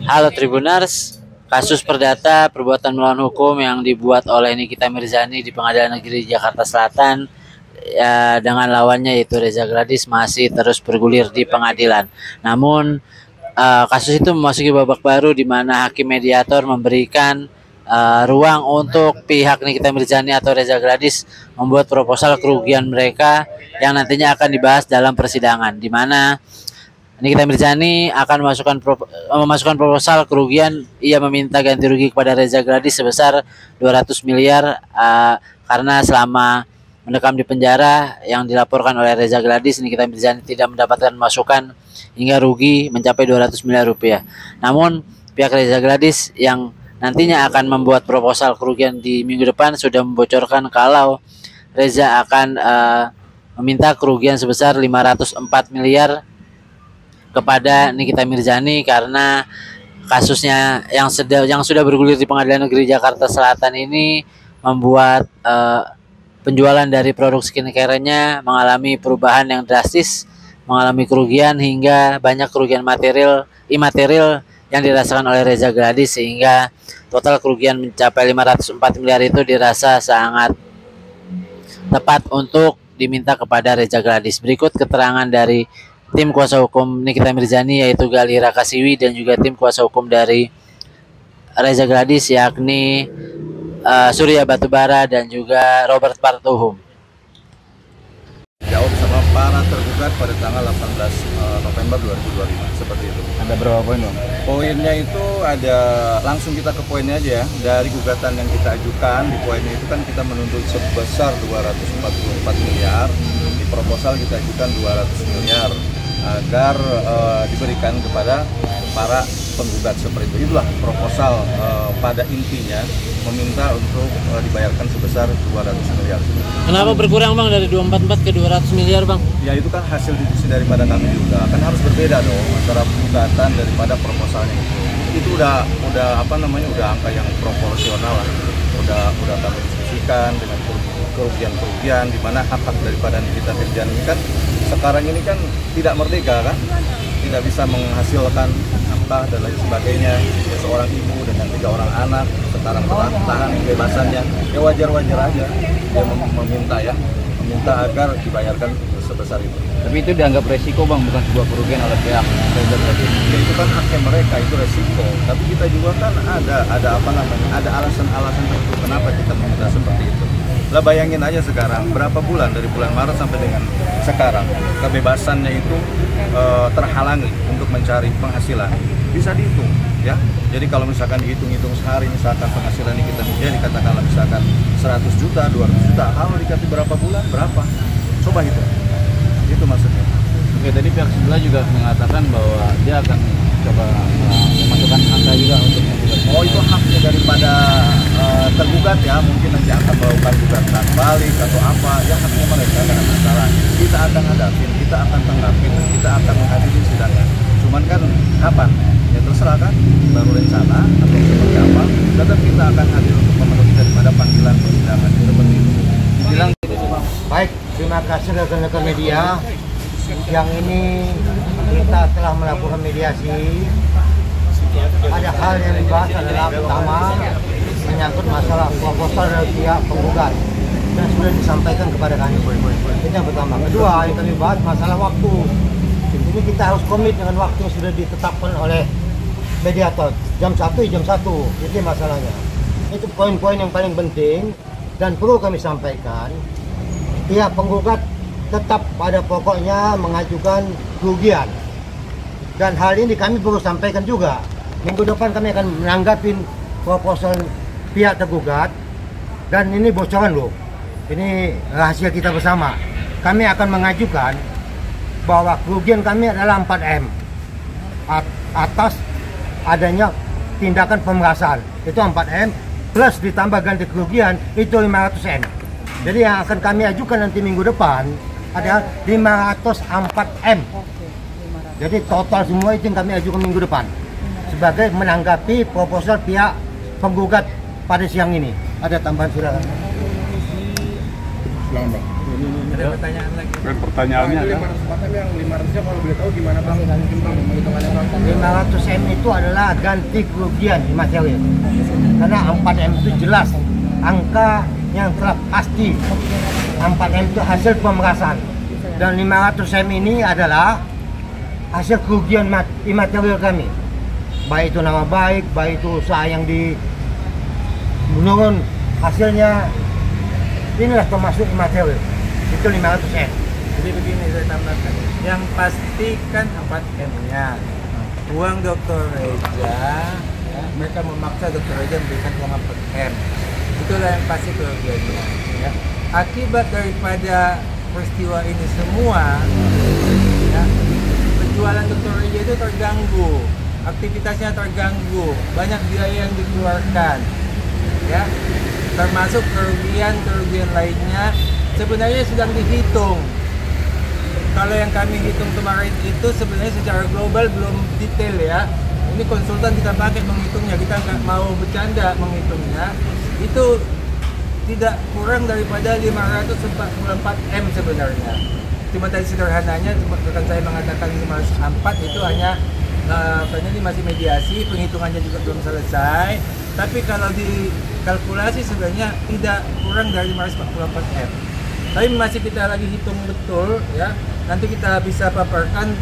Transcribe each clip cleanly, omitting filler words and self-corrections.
Halo Tribuners, kasus perdata perbuatan melawan hukum yang dibuat oleh Nikita Mirzani di Pengadilan Negeri Jakarta Selatan dengan lawannya yaitu Reza Gladys masih terus bergulir di pengadilan. Namun kasus itu memasuki babak baru di mana hakim mediator memberikan ruang untuk pihak Nikita Mirzani atau Reza Gladys membuat proposal kerugian mereka yang nantinya akan dibahas dalam persidangan, di mana Nikita Mirzani akan memasukkan proposal kerugian. Ia meminta ganti rugi kepada Reza Gladys sebesar 200 miliar karena selama mendekam di penjara yang dilaporkan oleh Reza Gladys, Nikita Mirzani tidak mendapatkan masukan hingga rugi mencapai 200 miliar rupiah. Namun pihak Reza Gladys yang nantinya akan membuat proposal kerugian di minggu depan sudah membocorkan kalau Reza akan meminta kerugian sebesar 504 miliar kepada Nikita Mirzani karena kasusnya yang sudah bergulir di Pengadilan Negeri Jakarta Selatan ini membuat penjualan dari produk skincare-nya mengalami perubahan yang drastis, mengalami kerugian hingga banyak kerugian imaterial yang dirasakan oleh Reza Gladys, sehingga total kerugian mencapai 504 miliar itu dirasa sangat tepat untuk diminta kepada Reza Gladys. Berikut keterangan dari tim kuasa hukum Nikita Mirzani yaitu Gali Rakasiwi dan juga tim kuasa hukum dari Reza Gladys yakni Surya Batubara dan juga Robert Partuhum. Jawab sama para tergugat pada tanggal 18 November 2025 seperti itu. Ada berapa poin, Bang? Poinnya itu ada, langsung kita ke poinnya aja ya. Dari gugatan yang kita ajukan di poinnya itu kan kita menuntut sebesar 244 miliar. Di proposal kita ajukan 200 miliar agar diberikan kepada para penggugat seperti itu. Itulah proposal pada intinya meminta untuk dibayarkan sebesar 200 miliar. Kenapa berkurang Bang dari 244 ke 200 miliar Bang? Ya itu kan hasil diskusi daripada kami juga. Kan harus berbeda dong antara gugatan daripada proposalnya itu. Itu udah udah angka yang proporsional lah. Udah kami diskusikan dengan kerugian di mana hak-hak daripada Nikita Mirzani ini kan sekarang ini kan tidak merdeka kan, tidak bisa menghasilkan nafkah dan lain sebagainya. Ya, seorang ibu dengan 3 orang anak sekarang tahan kebebasannya, ya wajar-wajar aja dia meminta agar dibayarkan sebesar itu. Tapi itu dianggap resiko, Bang, bukan sebuah kerugian oleh pihak Reza Gladys. Ya, itu kan haknya mereka, itu resiko. Tapi kita juga kan ada alasan-alasan tertentu kenapa kita meminta seperti itu. Lah bayangin aja sekarang berapa bulan dari bulan Maret sampai dengan sekarang kebebasannya itu terhalangi untuk mencari penghasilan. Bisa dihitung ya. Jadi kalau misalkan dihitung-hitung sehari misalkan penghasilan Nikita Mirzani katakanlah misalkan 100 juta, 200 juta, kalau dikasih berapa bulan berapa? Coba hitung. Itu maksudnya. Oke, tadi pihak sebelah juga mengatakan bahwa dia akan coba memasukkan angka juga untuk menggugat. Oh, itu haknya daripada tergugat ya, mungkin nanti akan melakukan gugatan balik atau apa, ya haknya mereka, tidak ada masalah. Kita akan hadapin, kita akan tanggapin, kita akan menghadiri sidangnya. Cuman kan kapan? Ya terserah kan, baru rencana atau seperti apa. Tetap kita akan hadir untuk memenuhi daripada panggilan persidangan seperti itu. Dibilang baik, terima kasih rekan-rekan media. Yang ini kita telah melakukan mediasi. Ada hal yang dibahas adalah pertama menyangkut masalah proposal dari pihak penggugat dan sudah disampaikan kepada kami. Itu yang pertama. Kedua, yang kami bahas masalah waktu. Ini kita harus komit dengan waktu yang sudah ditetapkan oleh mediator. Jam 1, jam 1. Itu masalahnya. Itu poin-poin yang paling penting dan perlu kami sampaikan. Pihak penggugat tetap pada pokoknya mengajukan kerugian. Dan hal ini kami perlu sampaikan juga. Minggu depan kami akan menanggapi proposal pihak tergugat. Dan ini bocoran loh. Ini rahasia kita bersama. Kami akan mengajukan bahwa kerugian kami adalah 4M. Atas adanya tindakan pemerasan. Itu 4M. Plus ditambah ganti kerugian itu 500M. Jadi yang akan kami ajukan nanti minggu depan adalah 504M. Jadi total semua itu yang kami ajukan minggu depan sebagai menanggapi proposal pihak penggugat pada siang ini. Ada tambahan silakan. Selamat. Ada pertanyaan lagi. Dan pertanyaannya Itu adalah 500 yang 500-nya kalau boleh tahu gimana Bang? Mungkin Bang hitungannya Bang. 500M itu adalah ganti kerugian material. Karena 4M itu jelas angka yang telah pasti. 4M itu hasil pemerasan. Dan 500M ini adalah hasil kerugian imaterial kami. Baik itu nama baik, baik itu usaha yang menurun, hasilnya inilah termasuk imaterial. Itu 500M. Jadi begini saya tambahkan, yang pasti kan 4M-nya. Uang Dr. Reza, ya, mereka memaksa Dr. Reza memberikan uang 4M. Itulah yang pasti kerugiannya. Ya. Akibat daripada peristiwa ini semua, ya, penjualan Dr. Reza itu terganggu, aktivitasnya terganggu, banyak biaya yang dikeluarkan, ya, termasuk kerugian lainnya. Sebenarnya sedang dihitung. Kalau yang kami hitung kemarin itu sebenarnya secara global belum detail ya. Ini konsultan kita pakai menghitungnya, kita nggak mau bercanda menghitungnya. Itu tidak kurang daripada 544M sebenarnya. Cuma tadi sederhananya, rekan saya mengatakan 504 itu hanya karena ini masih mediasi, penghitungannya juga belum selesai. Tapi kalau dikalkulasi sebenarnya tidak kurang dari 544M. Tapi masih kita lagi hitung betul ya. Nanti kita bisa paparkan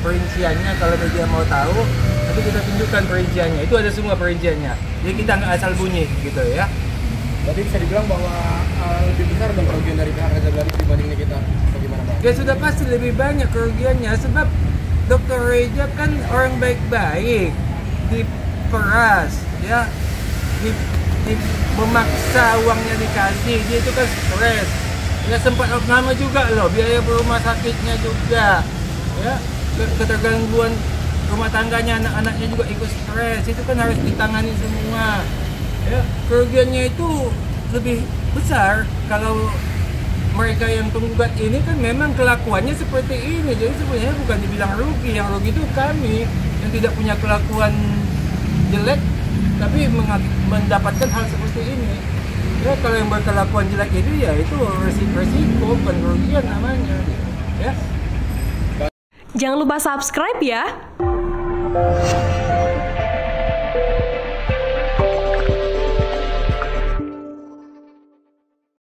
perinciannya kalau media mau tahu. Nanti kita tunjukkan perinciannya. Itu ada semua perinciannya. Jadi kita nggak asal bunyi gitu ya. Berarti bisa dibilang bahwa lebih besar dong kerugian dari pihak Reza Gladys dibanding kita. Bagaimana Bang? Ya sudah pasti lebih banyak kerugiannya sebab Dr. Reza kan orang baik-baik, diperas ya, memaksa uangnya dikasih, dia itu kan stres. Ya sempat lama juga loh, biaya rumah sakitnya juga, ya ketergangguan rumah tangganya, anak-anaknya juga ikut stres, itu kan harus ditangani semua. Ya kerugiannya itu lebih besar kalau mereka yang penggugat ini kan memang kelakuannya seperti ini, jadi sebenarnya bukan dibilang rugi, yang rugi itu kami yang tidak punya kelakuan jelek tapi mendapatkan hal seperti ini. Ya kalau yang berkelakuan jelek itu ya itu resiko bukan kerugian namanya ya. Jangan lupa subscribe ya.